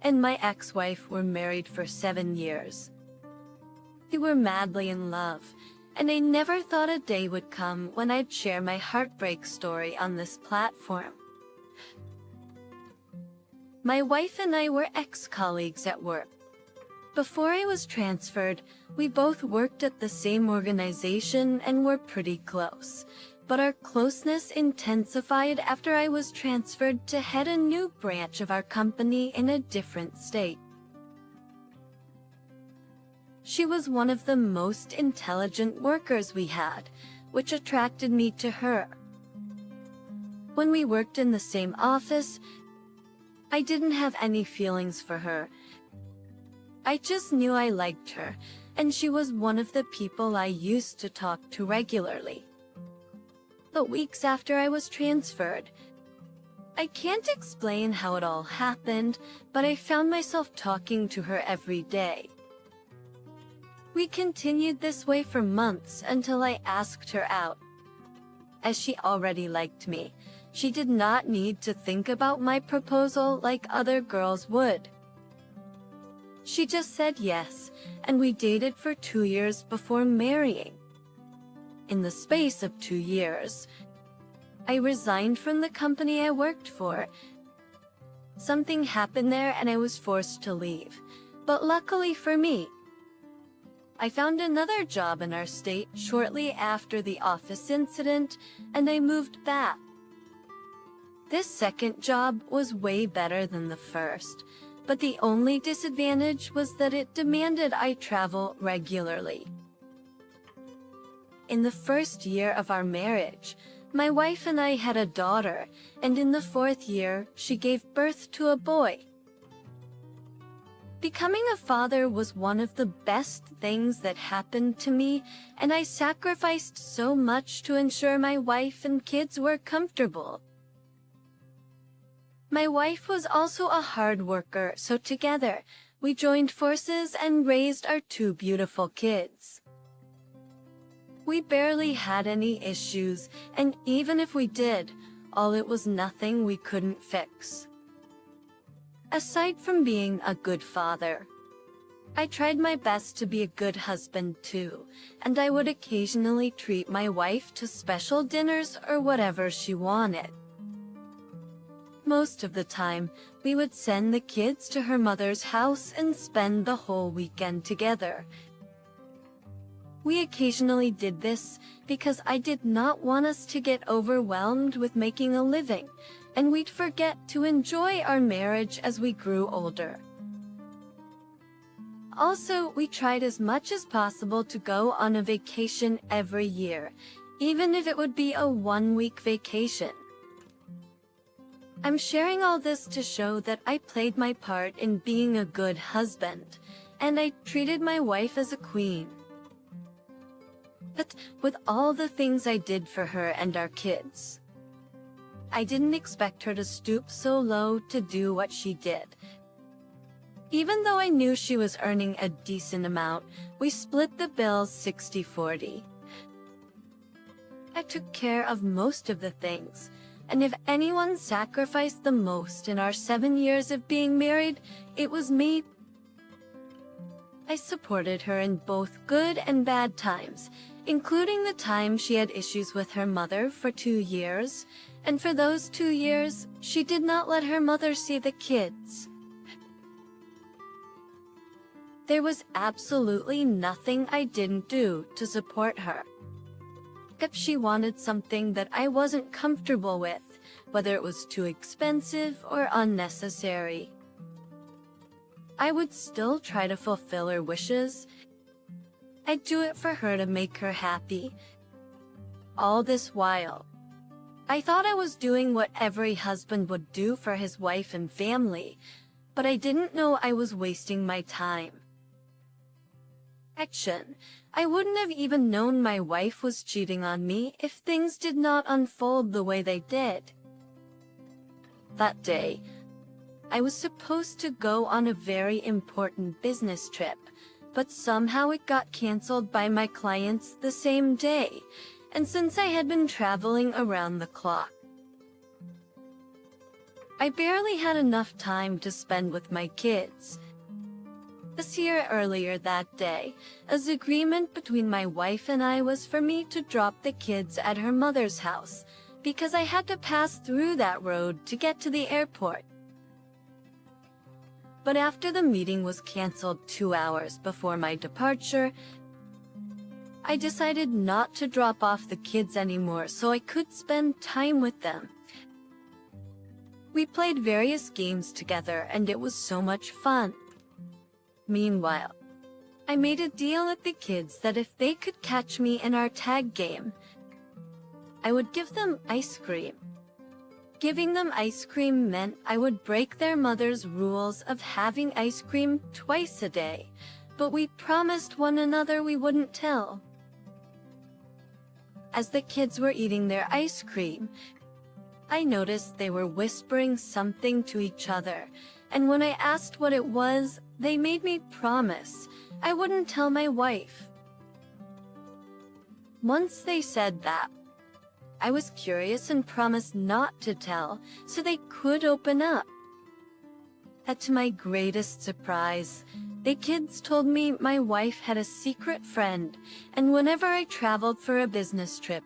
and my ex-wife were married for 7 years. We were madly in love, and I never thought a day would come when I'd share my heartbreak story on this platform. My wife and I were ex-colleagues at work. Before I was transferred, we both worked at the same organization and were pretty close, but our closeness intensified after I was transferred to head a new branch of our company in a different state. She was one of the most intelligent workers we had, which attracted me to her. When we worked in the same office, I didn't have any feelings for her. I just knew I liked her, and she was one of the people I used to talk to regularly. But weeks after I was transferred, I can't explain how it all happened, but I found myself talking to her every day. We continued this way for months until I asked her out. As she already liked me, she did not need to think about my proposal like other girls would. She just said yes, and we dated for 2 years before marrying. In the space of 2 years, I resigned from the company I worked for. Something happened there and I was forced to leave, but luckily for me, I found another job in our state shortly after the office incident, and I moved back. This second job was way better than the first, but the only disadvantage was that it demanded I travel regularly. In the first year of our marriage, my wife and I had a daughter, and in the 4th year, she gave birth to a boy. Becoming a father was one of the best things that happened to me, and I sacrificed so much to ensure my wife and kids were comfortable. My wife was also a hard worker, so together, we joined forces and raised our 2 beautiful kids. We barely had any issues, and even if we did, it was nothing we couldn't fix. Aside from being a good father, I tried my best to be a good husband too, and I would occasionally treat my wife to special dinners or whatever she wanted. Most of the time, we would send the kids to her mother's house and spend the whole weekend together. We occasionally did this because I did not want us to get overwhelmed with making a living, and we'd forget to enjoy our marriage as we grew older. Also, we tried as much as possible to go on a vacation every year, even if it would be a 1-week vacation. I'm sharing all this to show that I played my part in being a good husband, and I treated my wife as a queen. But with all the things I did for her and our kids, I didn't expect her to stoop so low to do what she did. Even though I knew she was earning a decent amount, we split the bills 60-40. I took care of most of the things, and if anyone sacrificed the most in our 7 years of being married, it was me. I supported her in both good and bad times, including the time she had issues with her mother for 2 years, and for those 2 years, she did not let her mother see the kids. There was absolutely nothing I didn't do to support her. If she wanted something that I wasn't comfortable with, whether it was too expensive or unnecessary, I would still try to fulfill her wishes. I'd do it for her to make her happy. All this while, I thought I was doing what every husband would do for his wife and family, but I didn't know I was wasting my time. I wouldn't have even known my wife was cheating on me if things did not unfold the way they did. That day, I was supposed to go on a very important business trip, but somehow it got canceled by my clients the same day, and since I had been traveling around the clock, I barely had enough time to spend with my kids. This year earlier that day, an agreement between my wife and I was for me to drop the kids at her mother's house, because I had to pass through that road to get to the airport. But after the meeting was canceled 2 hours before my departure, I decided not to drop off the kids anymore so I could spend time with them. We played various games together and it was so much fun. Meanwhile, I made a deal with the kids that if they could catch me in our tag game, I would give them ice cream. Giving them ice cream meant I would break their mother's rules of having ice cream twice a day, but we promised one another we wouldn't tell. As the kids were eating their ice cream, I noticed they were whispering something to each other, and when I asked what it was, they made me promise I wouldn't tell my wife. Once they said that, I was curious and promised not to tell so they could open up. And to my greatest surprise, the kids told me my wife had a secret friend, and whenever I traveled for a business trip,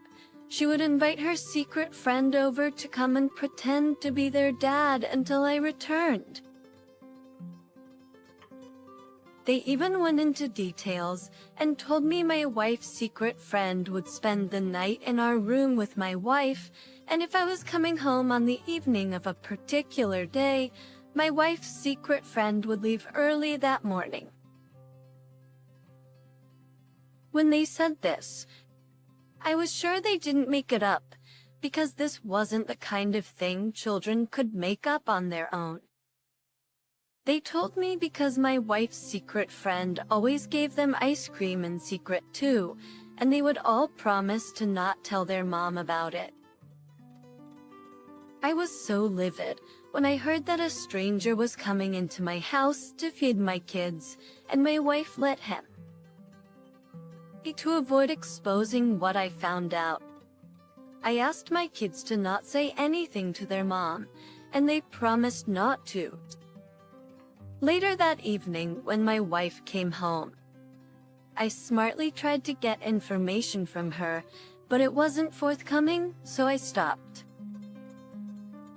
she would invite her secret friend over to come and pretend to be their dad until I returned. They even went into details and told me my wife's secret friend would spend the night in our room with my wife, and if I was coming home on the evening of a particular day, my wife's secret friend would leave early that morning. When they said this, I was sure they didn't make it up, because this wasn't the kind of thing children could make up on their own. They told me because my wife's secret friend always gave them ice cream in secret too, and they would all promise to not tell their mom about it. I was so livid when I heard that a stranger was coming into my house to feed my kids, and my wife let him. To avoid exposing what I found out, I asked my kids to not say anything to their mom, and they promised not to. Later that evening, when my wife came home, I smartly tried to get information from her, but it wasn't forthcoming, so I stopped.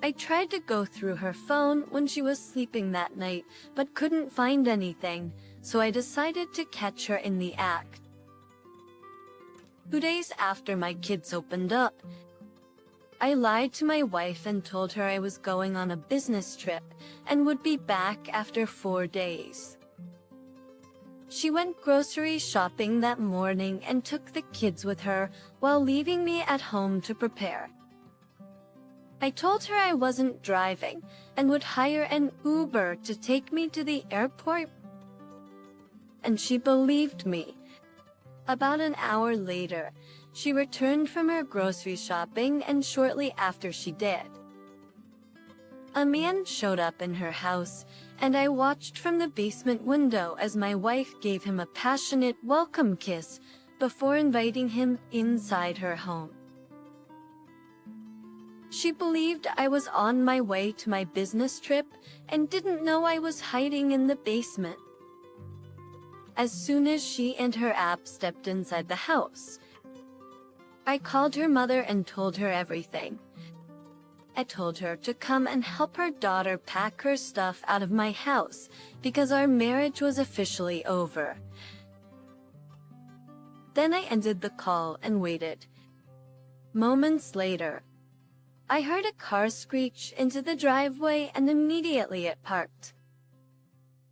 I tried to go through her phone when she was sleeping that night, but couldn't find anything, so I decided to catch her in the act. 2 days after my kids opened up, I lied to my wife and told her I was going on a business trip and would be back after 4 days. She went grocery shopping that morning and took the kids with her while leaving me at home to prepare. I told her I wasn't driving and would hire an Uber to take me to the airport, and she believed me. About an hour later, she returned from her grocery shopping, and shortly after she did, a man showed up in her house, and I watched from the basement window as my wife gave him a passionate welcome kiss before inviting him inside her home. She believed I was on my way to my business trip and didn't know I was hiding in the basement. As soon as she and her app stepped inside the house, I called her mother and told her everything. I told her to come and help her daughter pack her stuff out of my house because our marriage was officially over. Then I ended the call and waited. Moments later, I heard a car screech into the driveway and immediately it parked.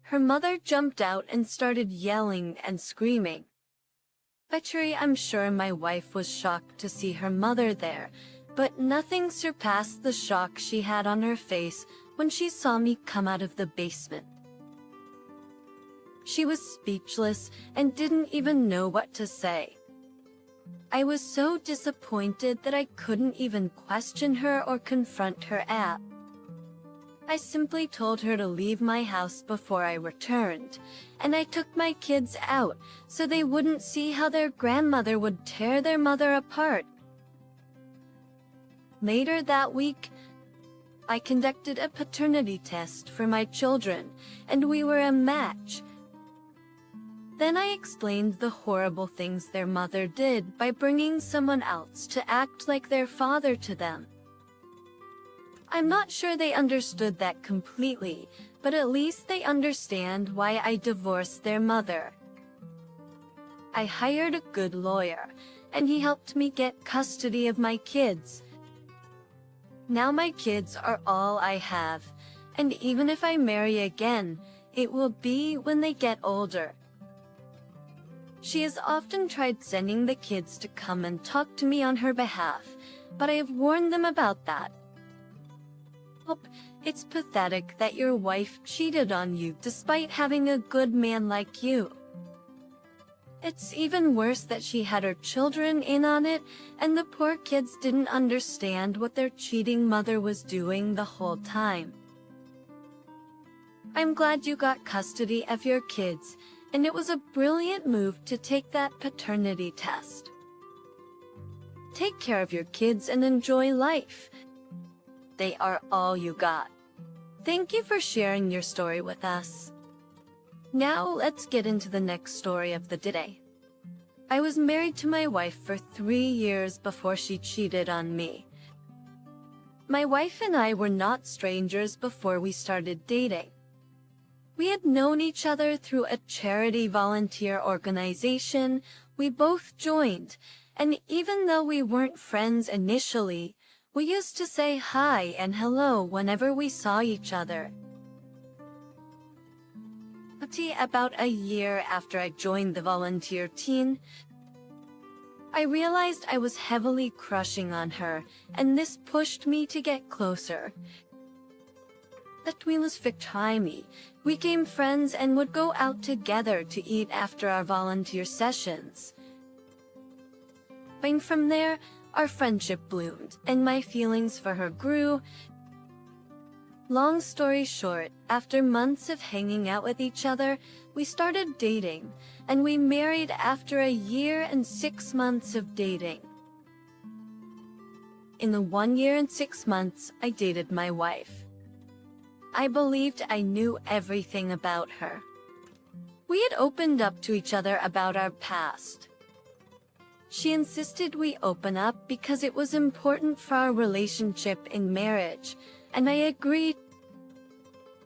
Her mother jumped out and started yelling and screaming. Actually, I'm sure my wife was shocked to see her mother there, but nothing surpassed the shock she had on her face when she saw me come out of the basement. She was speechless and didn't even know what to say. I was so disappointed that I couldn't even question her or confront her app. I simply told her to leave my house before I returned, and I took my kids out so they wouldn't see how their grandmother would tear their mother apart. Later that week, I conducted a paternity test for my children, and we were a match. Then I explained the horrible things their mother did by bringing someone else to act like their father to them. I'm not sure they understood that completely, but at least they understand why I divorced their mother. I hired a good lawyer, and he helped me get custody of my kids. Now my kids are all I have, and even if I marry again, it will be when they get older. She has often tried sending the kids to come and talk to me on her behalf, but I have warned them about that. It's pathetic that your wife cheated on you despite having a good man like you. It's even worse that she had her children in on it, and the poor kids didn't understand what their cheating mother was doing the whole time. I'm glad you got custody of your kids, and it was a brilliant move to take that paternity test. Take care of your kids and enjoy life. They are all you got. Thank you for sharing your story with us. Now let's get into the next story of the day. I was married to my wife for 3 years before she cheated on me. My wife and I were not strangers before we started dating. We had known each other through a charity volunteer organization we both joined, and even though we weren't friends initially, we used to say hi and hello whenever we saw each other. About a year after I joined the volunteer team, I realized I was heavily crushing on her, and this pushed me to get closer. That we was time. We became friends and would go out together to eat after our volunteer sessions. And from there, our friendship bloomed, and my feelings for her grew. Long story short, after months of hanging out with each other, we started dating, and we married after a year and 6 months of dating. In the 1 year and 6 months I dated my wife, I believed I knew everything about her. We had opened up to each other about our past. She insisted we open up because it was important for our relationship in marriage, and I agreed.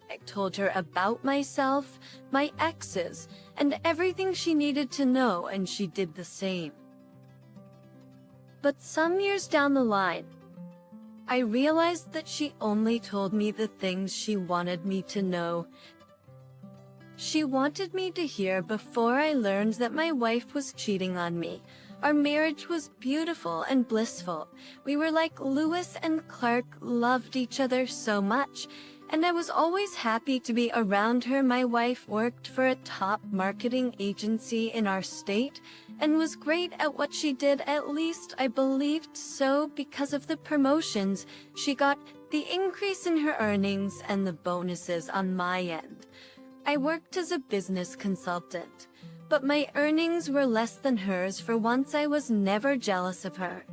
I told her about myself, my exes, and everything she needed to know, and she did the same. But some years down the line, I realized that she only told me the things she wanted me to know. She wanted me to hear before I learned that my wife was cheating on me. Our marriage was beautiful and blissful. We were like Lewis and Clark, loved each other so much, and I was always happy to be around her. My wife worked for a top marketing agency in our state and was great at what she did. At least I believed so because of the promotions she got, the increase in her earnings, and the bonuses on my end. I worked as a business consultant, but my earnings were less than hers. For once, I was never jealous of her.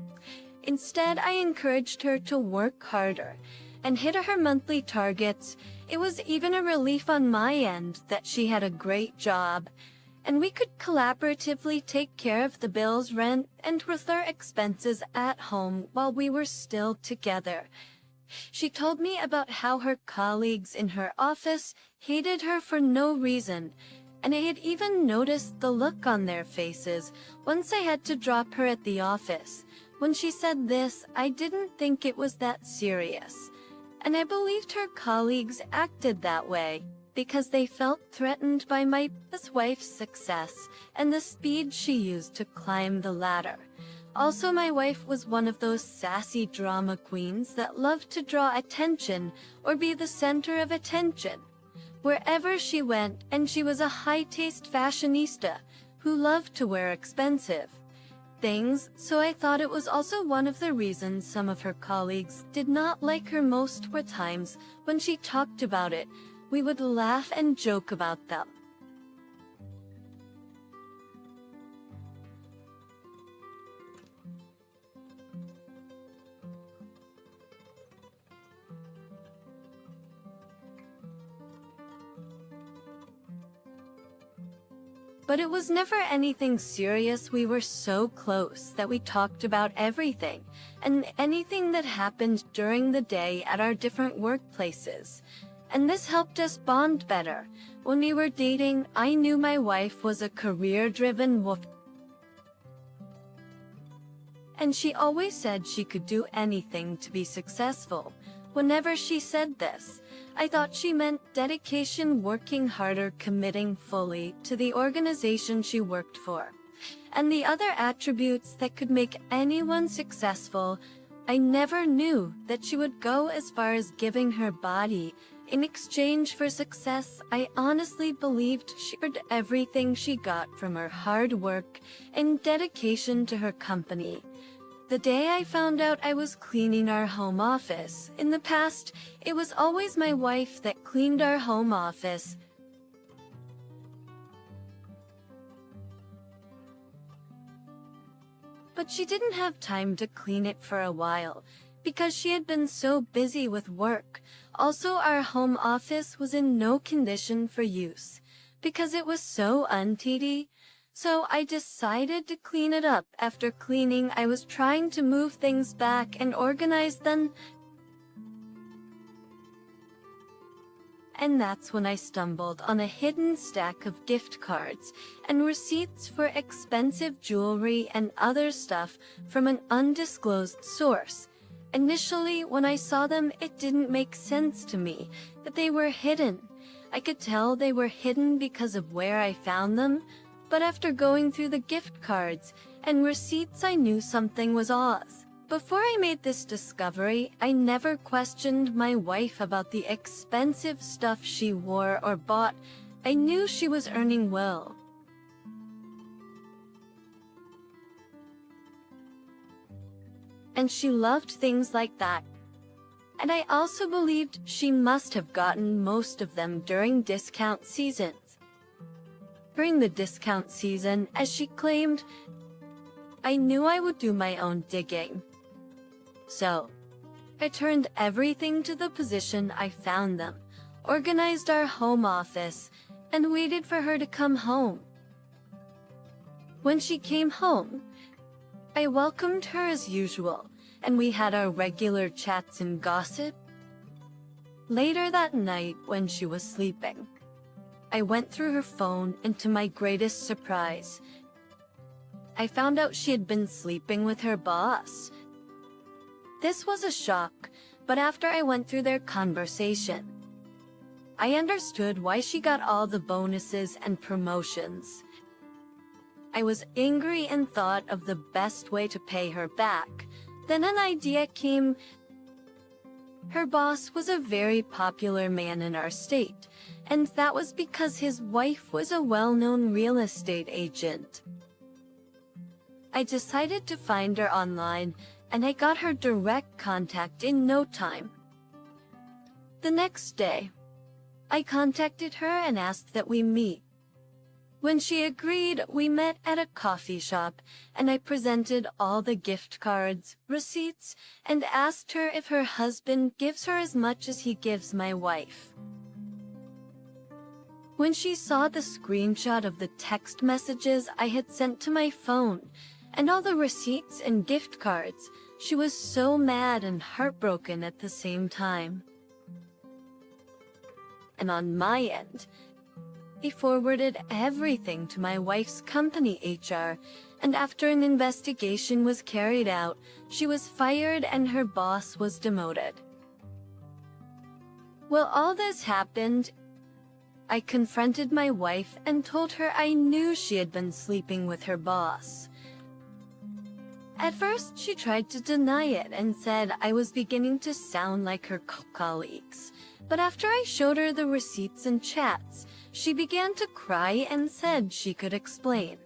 Instead, I encouraged her to work harder and hit her monthly targets. It was even a relief on my end that she had a great job, and we could collaboratively take care of the bills, rent, and other expenses at home while we were still together. She told me about how her colleagues in her office hated her for no reason, and I had even noticed the look on their faces once I had to drop her at the office. When she said this, I didn't think it was that serious, and I believed her colleagues acted that way because they felt threatened by my wife's success and the speed she used to climb the ladder. Also, my wife was one of those sassy drama queens that loved to draw attention or be the center of attention wherever she went, and she was a high-taste fashionista who loved to wear expensive things, so I thought it was also one of the reasons some of her colleagues did not like her. Most were times when she talked about it, we would laugh and joke about them. But it was never anything serious. We were so close that we talked about everything and anything that happened during the day at our different workplaces. And this helped us bond better. When we were dating, I knew my wife was a career-driven woman. And she always said she could do anything to be successful. Whenever she said this, I thought she meant dedication, working harder, committing fully to the organization she worked for, and the other attributes that could make anyone successful. I never knew that she would go as far as giving her body in exchange for success. I honestly believed she earned everything she got from her hard work and dedication to her company. The day I found out I was cleaning our home office. In the past, it was always my wife that cleaned our home office. But she didn't have time to clean it for a while, because she had been so busy with work. Also, our home office was in no condition for use, because it was so untidy. So I decided to clean it up. After cleaning, I was trying to move things back and organize them. And that's when I stumbled on a hidden stack of gift cards and receipts for expensive jewelry and other stuff from an undisclosed source. Initially, when I saw them, it didn't make sense to me that they were hidden. I could tell they were hidden because of where I found them. But after going through the gift cards and receipts, I knew something was off. Before I made this discovery, I never questioned my wife about the expensive stuff she wore or bought. I knew she was earning well. And she loved things like that. And I also believed she must have gotten most of them during discount seasons. During the discount season, as she claimed, I knew I would do my own digging. So, I turned everything to the position I found them, organized our home office, and waited for her to come home. When she came home, I welcomed her as usual, and we had our regular chats and gossip. Later that night, when she was sleeping, I went through her phone, and to my greatest surprise, I found out she had been sleeping with her boss. This was a shock, but after I went through their conversation, I understood why she got all the bonuses and promotions. I was angry and thought of the best way to pay her back. Then an idea came. Her boss was a very popular man in our state, and that was because his wife was a well-known real estate agent. I decided to find her online, and I got her direct contact in no time. The next day, I contacted her and asked that we meet. When she agreed, we met at a coffee shop, and I presented all the gift cards, receipts, and asked her if her husband gives her as much as he gives my wife. When she saw the screenshot of the text messages I had sent to my phone, and all the receipts and gift cards, she was so mad and heartbroken at the same time. And on my end, I forwarded everything to my wife's company HR, and after an investigation was carried out, she was fired and her boss was demoted. While all this happened, I confronted my wife and told her I knew she had been sleeping with her boss. At first, she tried to deny it and said I was beginning to sound like her colleagues. But after I showed her the receipts and chats, she began to cry and said she could explain.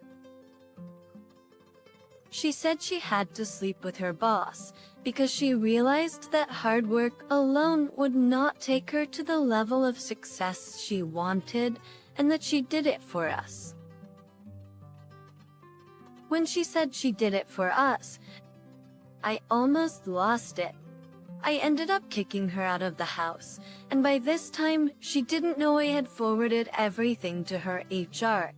She said she had to sleep with her boss because she realized that hard work alone would not take her to the level of success she wanted, and that she did it for us. When she said she did it for us, I almost lost it. I ended up kicking her out of the house, and by this time, she didn't know I had forwarded everything to her HR.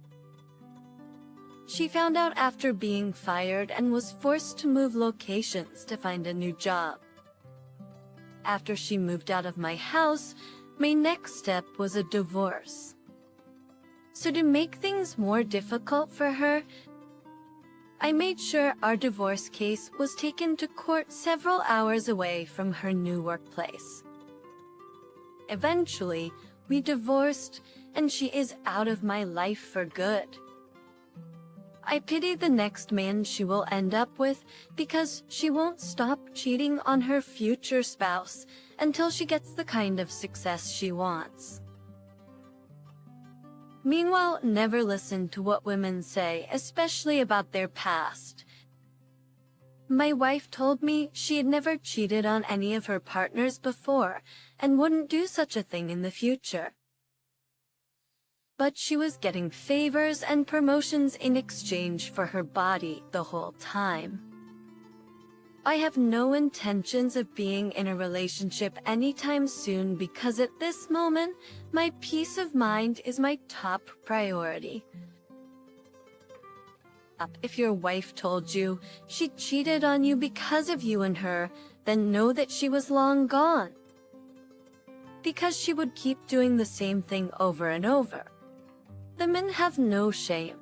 She found out after being fired and was forced to move locations to find a new job. After she moved out of my house, my next step was a divorce. So to make things more difficult for her, I made sure our divorce case was taken to court several hours away from her new workplace. Eventually, we divorced, and she is out of my life for good. I pity the next man she will end up with because she won't stop cheating on her future spouse until she gets the kind of success she wants. Meanwhile, never listen to what women say, especially about their past. My wife told me she had never cheated on any of her partners before and wouldn't do such a thing in the future. But she was getting favors and promotions in exchange for her body the whole time. I have no intentions of being in a relationship anytime soon because at this moment, my peace of mind is my top priority. If your wife told you she cheated on you because of you and her, then know that she was long gone. Because she would keep doing the same thing over and over. The men have no shame.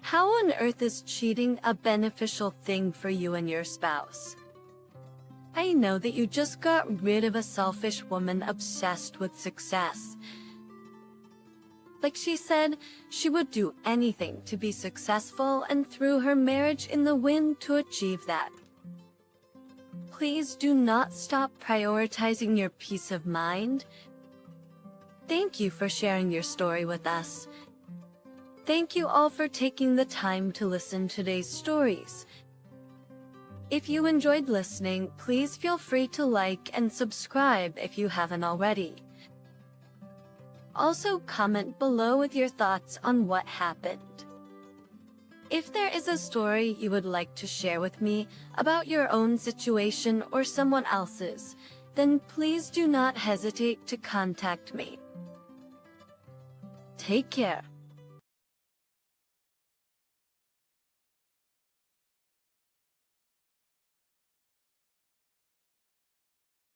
How on earth is cheating a beneficial thing for you and your spouse? I know that you just got rid of a selfish woman obsessed with success. Like she said, she would do anything to be successful and threw her marriage in the wind to achieve that. Please do not stop prioritizing your peace of mind. Thank you for sharing your story with us. Thank you all for taking the time to listen to today's stories. If you enjoyed listening, please feel free to like and subscribe if you haven't already. Also, comment below with your thoughts on what happened. If there is a story you would like to share with me about your own situation or someone else's, then please do not hesitate to contact me. Take care.